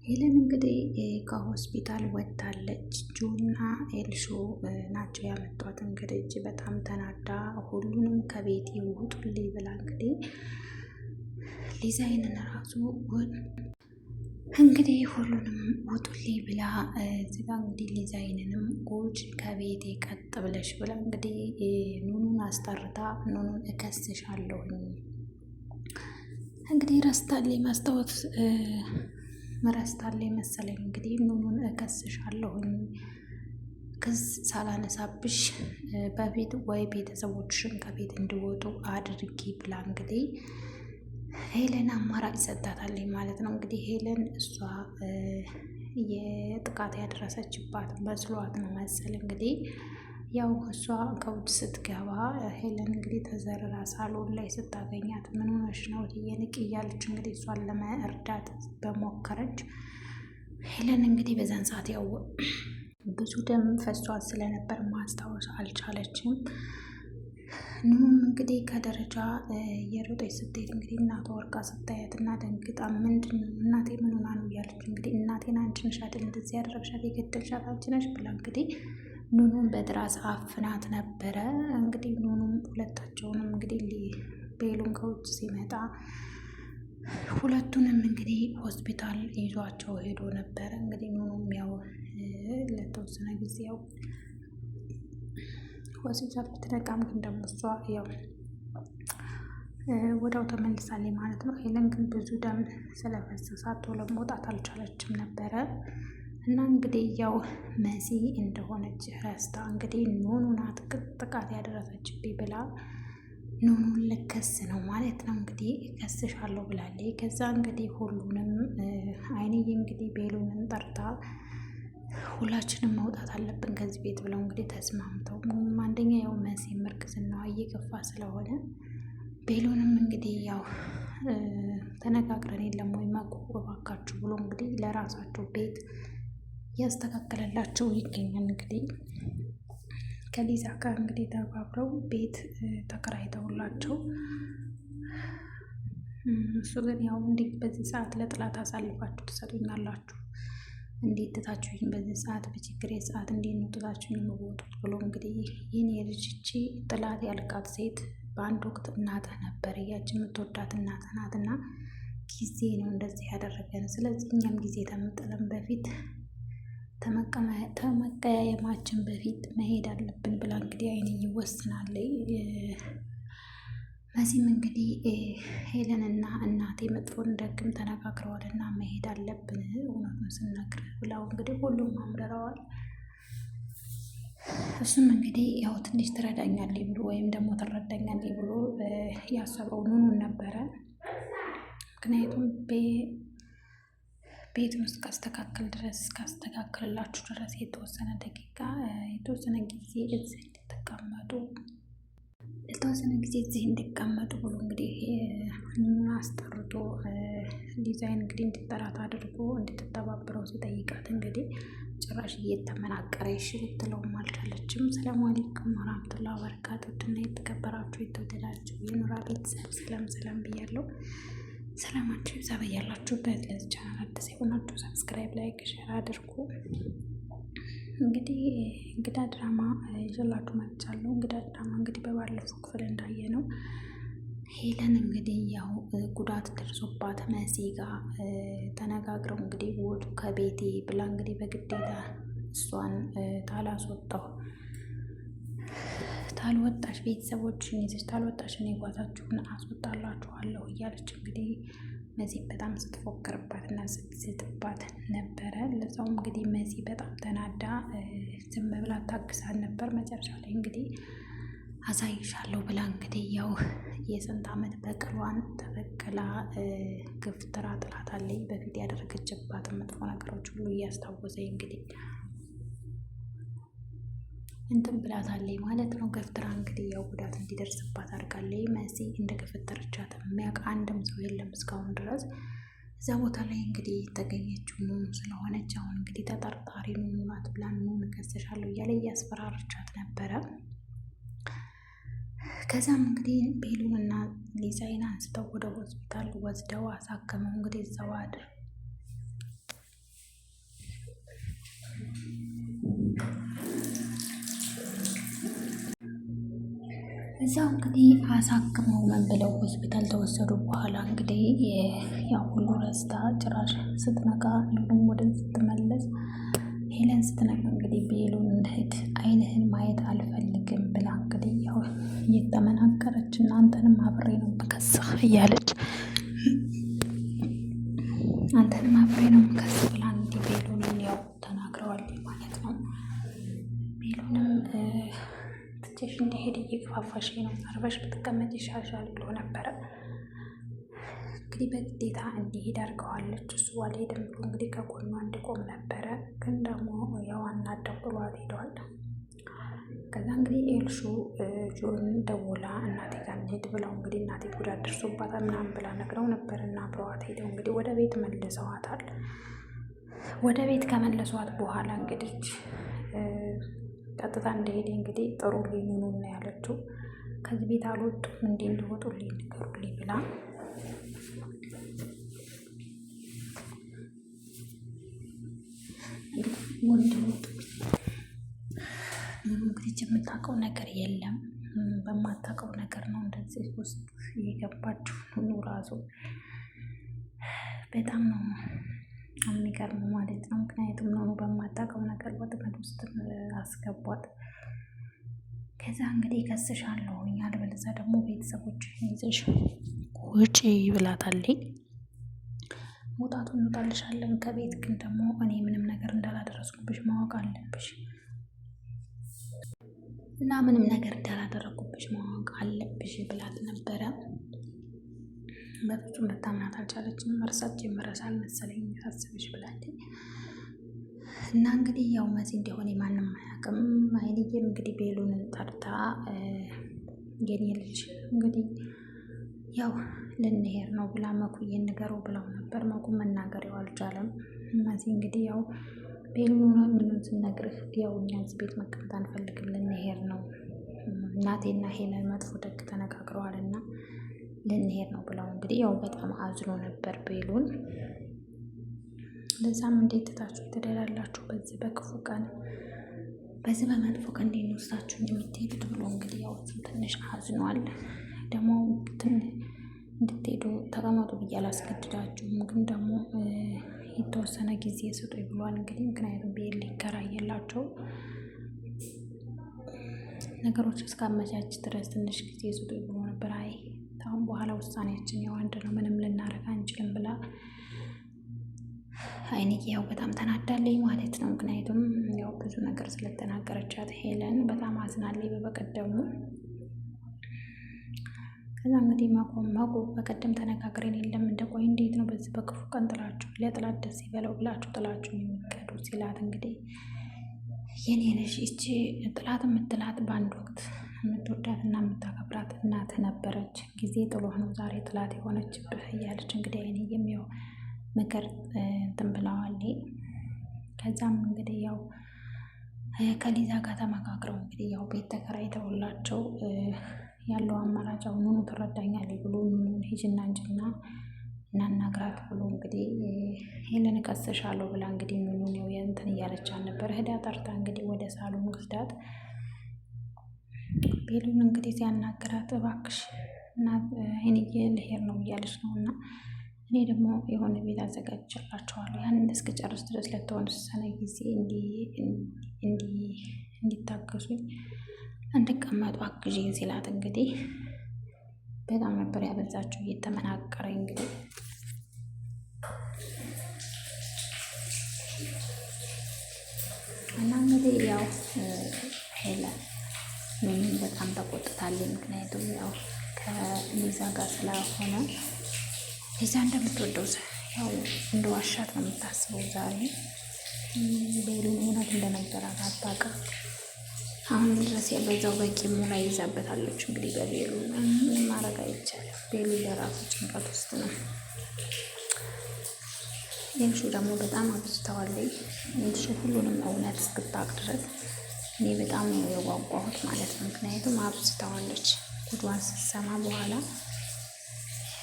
ሄለን እንግዲህ ከሆስፒታል ወጥታለች። ጆና ኤልሾ ናቸው ያመጧት። እንግዲህ እጅ በጣም ተናዳ ሁሉንም ከቤት ውጡልኝ ብላ እንግዲህ ሊዛይንን ራሱ እንግዲህ ሁሉንም ውጡልኝ ብላ እዚጋ እንግዲህ ሊዛይንንም ጉጭ ከቤቴ ቀጥ ብለሽ ብላ እንግዲህ ኑኑን አስጠርታ ኑኑን እከስሻለሁኝ እንግዲህ ረስታልኝ ማስታወት መረስታለኝ መሰለኝ እንግዲህ ኑኑን እከስሻለሁኝ ክስ ሳላነሳብሽ በፊት ወይ ቤተሰቦችሽን ከቤት እንዲወጡ አድርጊ ብላ እንግዲህ ሄለን አማራጭ ሰጣታለኝ ማለት ነው። እንግዲህ ሄለን እሷ የጥቃት ያደረሰችባት መስሏት ነው መሰል እንግዲህ ያው እሷ ከውጭ ስትገባ ሄለን እንግዲህ ተዘርራ ሳሎን ላይ ስታገኛት ምን ሆነሽ ነው ትየንቅ እያለች እንግዲህ እሷን ለመርዳት በሞከረች ሄለን እንግዲህ በዛን ሰዓት ያው ብዙ ደም ፈሷት ስለነበር ማስታወስ አልቻለችም። ኑኑም እንግዲህ ከደረጃ የሮጠች ስትሄድ እንግዲህ እናቷ ወርቃ ስታያት እና ደንግጣ ምንድን ነው እናቴ ምን ሆና ነው እያለች እንግዲህ እናቴን አንቺ ነሽ አይደል እንደዚህ ያደረግሻት የገደልሻት አንቺ ነሽ ብላ እንግዲህ ኑኑን በትራስ አፍናት ነበረ። እንግዲህ ኑኑም ሁለታቸውንም እንግዲህ ቤሉን ከውጭ ሲመጣ ሁለቱንም እንግዲህ ሆስፒታል ይዟቸው ሄዶ ነበረ። እንግዲህ ኑኑም ያው ለተወሰነ ጊዜ ያው ሆስፒታል ብትነቃም ግን ደግሞ እሷ ያው ወዳው ተመልሳለች ማለት ነው። ሄለን ግን ብዙ ደም ስለፈሰሳት ቶሎ መውጣት አልቻለችም ነበረ እና እንግዲህ ያው መሲ እንደሆነች ረስታ እንግዲህ ኑኑ ናት ጥቃት ያደረሰችብኝ ብላ ኑኑን ልከስ ነው ማለት ነው። እንግዲህ እከስሻለሁ ብላለች። ከዛ እንግዲህ ሁሉንም አይንዬ እንግዲህ ቤሉንን ጠርታ ሁላችንም መውጣት አለብን ከዚህ ቤት ብለው እንግዲህ ተስማምተው አንደኛ ያው መሲ እርግዝናዋ እየገፋ ስለሆነ ቤሉንም እንግዲህ ያው ተነጋግረን የለም ወይ እባካችሁ ብሎ እንግዲህ ለራሳቸው ቤት ያስተካከለላቸው ይገኛል። እንግዲህ ከሊዛ ጋር እንግዲህ ተባብረው ቤት ተከራይተውላቸው እሱ ግን ያው እንዴት በዚህ ሰዓት ለጥላት አሳልፋችሁ ትሰጡኛላችሁ? እንዴት ትታችሁኝ በዚህ ሰዓት በችግሬ ሰዓት እንዴት ነው ትታችሁኝ የምወጡት? ብሎ እንግዲህ ይህን የልጅ እቺ ጥላት ያልካት ሴት በአንድ ወቅት እናትህ ነበር እያችን የምትወዳት እናትህ ናት እና ጊዜ ነው እንደዚህ ያደረገን። ስለዚህ እኛም ጊዜ ተመጠለን በፊት ተመቀያየማችን በፊት መሄድ አለብን ብላ እንግዲህ አይን ይወስናለች። መሲም እንግዲህ ሄለንና እናቴ መጥፎን ደግም ተነጋግረዋልና መሄድ አለብን እውነቱን ስነግርህ ብላው እንግዲህ ሁሉም አምርረዋል። እሱም እንግዲህ ያው ትንሽ ትረዳኛለች ብሎ ወይም ደግሞ ትረዳኛለች ብሎ ያሰበው ኑኑን ነበረ። ምክንያቱም ቤቱን እስካስተካክልላችሁ ድረስ የተወሰነ ደቂቃ የተወሰነ ጊዜ እዚህ እንድትቀመጡ ብሎ እንግዲህ ኑኑን አስጠርቶ ዲዛይን እንግዲህ እንድጠራት አድርጎ እንድትተባበረው ሲጠይቃት እንግዲህ ጭራሽ እየተመናቀረ እሺ ልትለውም አልቻለችም። ሰላም አለይኩም ወራህመቱላሂ ወበረካቱ እና የተከበራችሁ የተወደዳችሁ የኑራ ቤተሰብ ሰላም ብያለሁ። ሰላማችሁ ይብዛ በያላችሁበት። ለዚህ ቻናል አዲስ የሆናችሁ ሰብስክራይብ፣ ላይክ፣ ሼር አድርጉ። እንግዲህ እንግዳ ድራማ ይዤላችሁ መጥቻለሁ። እንግዳ ድራማ እንግዲህ በባለፈው ክፍል እንዳየ ነው ሄለን እንግዲህ ያው ጉዳት ደርሶባት መሲ ጋር ተነጋግረው እንግዲህ ውጡ ከቤቴ ብላ እንግዲህ በግዴታ እሷን ታልወጣሽ ቤተሰቦችን ይዘሽ ታልወጣሽ እኔ ጓዛችሁን አስወጣላችኋለሁ እያለች እንግዲህ መሲ በጣም ስትፎክርባት እና ስትባት ነበረ። ለዛውም እንግዲህ መሲ በጣም ተናዳ ዝም ብላ ታግሳን ነበር። መጨረሻ ላይ እንግዲህ አሳይሻለሁ ብላ እንግዲህ ያው የስንት ዓመት በቀሏን ተበቀላ ግፍትራ ጥላታለች። በፊት ያደረገችባት መጥፎ ነገሮች ሁሉ እያስታወሰኝ እንግዲህ እንትን ብላታለች ማለት ነው። ገፍትራ እንግዲህ ያው ጉዳት እንዲደርስባት አድርጋለች። መሲ እንደ ገፈተረቻት የሚያውቅ አንድም ሰው የለም እስካሁን ድረስ። እዛ ቦታ ላይ እንግዲህ የተገኘችው ኑኑ ስለሆነች አሁን እንግዲህ ተጠርጣሪ ኑኑ ናት ብላ ኑኑን እከስሻለሁ እያለ እያስፈራረቻት ነበረ። ከዛም እንግዲህ ቤሉንና ሊዛይን አንስተው ወደ ሆስፒታል ወስደው አሳከመው። እንግዲህ እዛው እዛው እንግዲህ አሳክመው ምን ብለው ሆስፒታል ተወሰዱ። በኋላ እንግዲህ ያው ሁሉ ረስታ ጭራሽ ስትነቃ እንዲሁም ወደ ስትመለስ ሄለን ስትነቃ እንግዲህ ቤሉን እንሂድ አይንህን ማየት አልፈልግም ብላ እንግዲህ ያው እየተመናከረች እናንተንም አብሬ ነው የምከስህ እያለች አንተንም አብሬ ነው የምከስህ ብላ እንግዲህ ቤሉንን ያው ተናግረዋል ማለት ነው። ቤሉንም ትቼሽ እንዲሄድ እየገፋፋሽ ነው፣ አርፈሽ ብትቀመጭ ይሻሻል ብሎ ነበረ። እንግዲህ በግዴታ እንዲሄድ አድርገዋለች። እሱ አልሄድም ብሎ እንግዲህ ከጎኗ እንዲቆም ነበረ፣ ግን ደግሞ ያው አናደው ብሏት ሄደዋል። ከዛ እንግዲህ ኤልሹ ጆን ደውላ እናቴ ጋር እንሂድ ብለው እንግዲህ እናቴ ጉዳት ደርሶባታል ምናምን ብላ ነግረው ነበር እና አብረዋት ሄደው እንግዲህ ወደ ቤት መልሰዋታል። ወደ ቤት ከመለሷት በኋላ እንግዲህ ቀጥታ እንደሄደ እንግዲህ ጥሩ ሊሆኑ ነው ያለችው። ከዚህ ቤት አልወጡም እንዴ እንዲወጡልኝ ንገሩልኝ ብላ ወንድሙ እንግዲህ የምታውቀው ነገር የለም። በማታውቀው ነገር ነው እንደዚህ ውስጥ እየገባችሁ ሁሉ ራሱ በጣም ነው የሚገርመው ማለት ነው። ምክንያቱም ነው በማታውቀው ነገር ወጥመድ ውስጥ አስገቧት። ከዛ እንግዲህ ከስሻለሁ አለበለዚያ ደግሞ ቤተሰቦች ይዘሽ ውጪ ብላታለች። መውጣቱን እንወጣልሻለን ከቤት ግን ደግሞ እኔ ምንም ነገር እንዳላደረስኩብሽ ማወቅ አለብሽ እና ምንም ነገር እንዳላደረግኩብሽ ማወቅ አለብሽ ብላት ነበረ። በፍጹም ልታምናት አልቻለችም። መርሳት ጀመረሽ አልመሰለኝ ሳስብሽ ብላለች። እና እንግዲህ ያው መሲ እንደሆነ ማንም አያውቅም። አይንዬም እንግዲህ ቤሉንን ጠርታ የኔ ልጅ እንግዲህ ያው ልንሄድ ነው ብላ መኩዬን ንገረው ብለው ነበር። መኩ መናገር ያው አልቻለም። መሲ እንግዲህ ያው ቤሉንን ምንም ስነግርህ ያው እኛ እዚህ ቤት መቀመጥ አንፈልግም ልንሄድ ነው፣ እናቴና ሄለን መጥፎ ደግ ተነጋግረዋል እና ልንሄድ ነው ብለው እንግዲህ ያው በጣም አዝኖ ነበር ቤሉን። ለዛም እንዴት ትታችሁ ትሄዳላችሁ በዚህ በክፉ ቀን፣ በዚህ በመጥፎ ቀን እንዴት ነው ወስዳችሁ የምትሄዱት ብሎ እንግዲህ ያው ትንሽ አዝኗል። ደግሞ እንድትሄዱ ተቀመጡ ብዬ አላስገድዳችሁም፣ ግን ደግሞ የተወሰነ ጊዜ ስጡኝ ብሏል። እንግዲህ ምክንያቱም ቤት ሊከራየላቸው ነገሮች እስካመቻች ድረስ ትንሽ ጊዜ ስጡኝ ብሎ ነበር። አይ አሁን በኋላ ውሳኔያችን ያው አንድ ነው፣ ምንም ልናደርግ አንችልም ብላ አይንዬ ያው በጣም ተናዳለኝ ማለት ነው። ምክንያቱም ያው ብዙ ነገር ስለተናገረቻት ሄለን በጣም አዝናለኝ በቀደሙ። ከዛ እንግዲህ ማቆ በቀደም ተነጋግረን የለም እንደቆይ እንዴት ነው በዚህ በክፉ ቀን ጥላችሁ ለጥላት ደስ ይበለው ብላችሁ ጥላችሁ የሚቀዱ ሲላት እንግዲህ የኔ ልጅ እቺ ጥላት የምትላት በአንድ ወቅት የምትወዳትና የምታከብራት እናት ነበረች። ጊዜ ጥሎህ ነው ዛሬ ጥላት የሆነችብህ እያለች እንግዲህ አይንዬም ያው ምክር እንትን ብለዋል። ከዛም እንግዲህ ያው ከሊዛ ጋር ተመካክረው እንግዲህ ያው ቤት ተከራይተውላቸው ያለው አማራጭ አሁኑኑ ትረዳኛለች ብሎ ሂጂና እንጂና እናናግራት ብሎ እንግዲህ ሄለን እቀስሻለሁ ብላ እንግዲህ ምኑን ያው እንትን እያለቻት ነበር። ህዳ ጠርታ እንግዲህ ወደ ሳሎን ወስዳት ቤሉን እንግዲህ ሲያናግራት እባክሽ እና አይንዬ ልሄድ ነው እያለች ነው እና እኔ ደግሞ የሆነ ቤት አዘጋጅላቸዋለሁ ያንን እስክጨርስ ድረስ ለተወሰነ ጊዜ እንዲታገሱኝ እንድቀመጡ አግዢኝ ሲላት እንግዲህ በጣም ነበር ያበዛችው እየተመናቀረ እንግዲህ እና እንግዲህ ያው ሄለን በጣም ተቆጥታለች። ምክንያቱም ያው ከሊዛ ጋር ስለሆነ ሊዛ እንደምትወደው ያው እንደ ዋሻት ነው የምታስበው። ዛሬ ቤሉን እውነት እንደነበራት አታውቅም። አሁን ድረስ በዛው በቂሙ ላይ ይዛበታለች። እንግዲህ በቤሉ ምንም ማድረግ አይቻልም። ቤሉ ለራሱ ጭንቀት ውስጥ ነው። ኤልሹ ደግሞ በጣም አብዝተዋለች። ኤልሹ ሁሉንም እውነት እስክታውቅ ድረስ እኔ በጣም ነው የጓጓሁት ማለት ነው። ምክንያቱም አብዝተዋለች። ጉዷን ስትሰማ በኋላ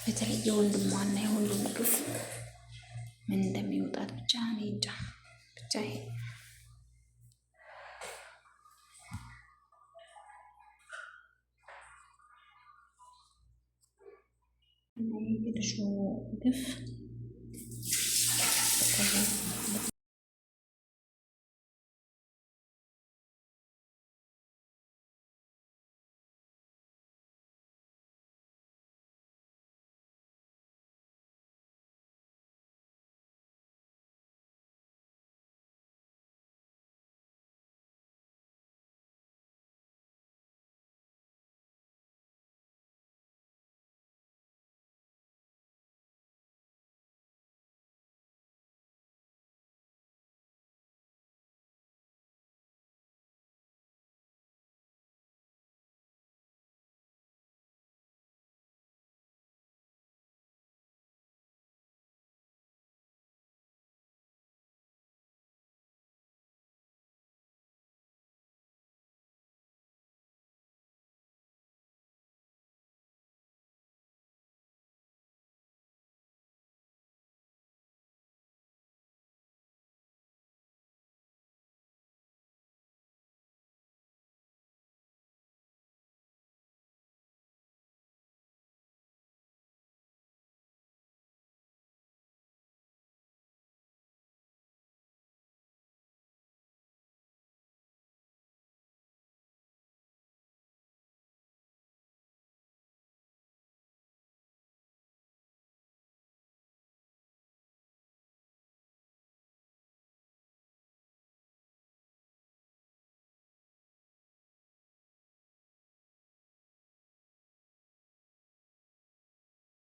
በተለይ የወንድሟና የሁሉም ግፍ ምን እንደሚወጣት ብቻ እኔ እንጃ። ብቻ ትንሹ ግፍ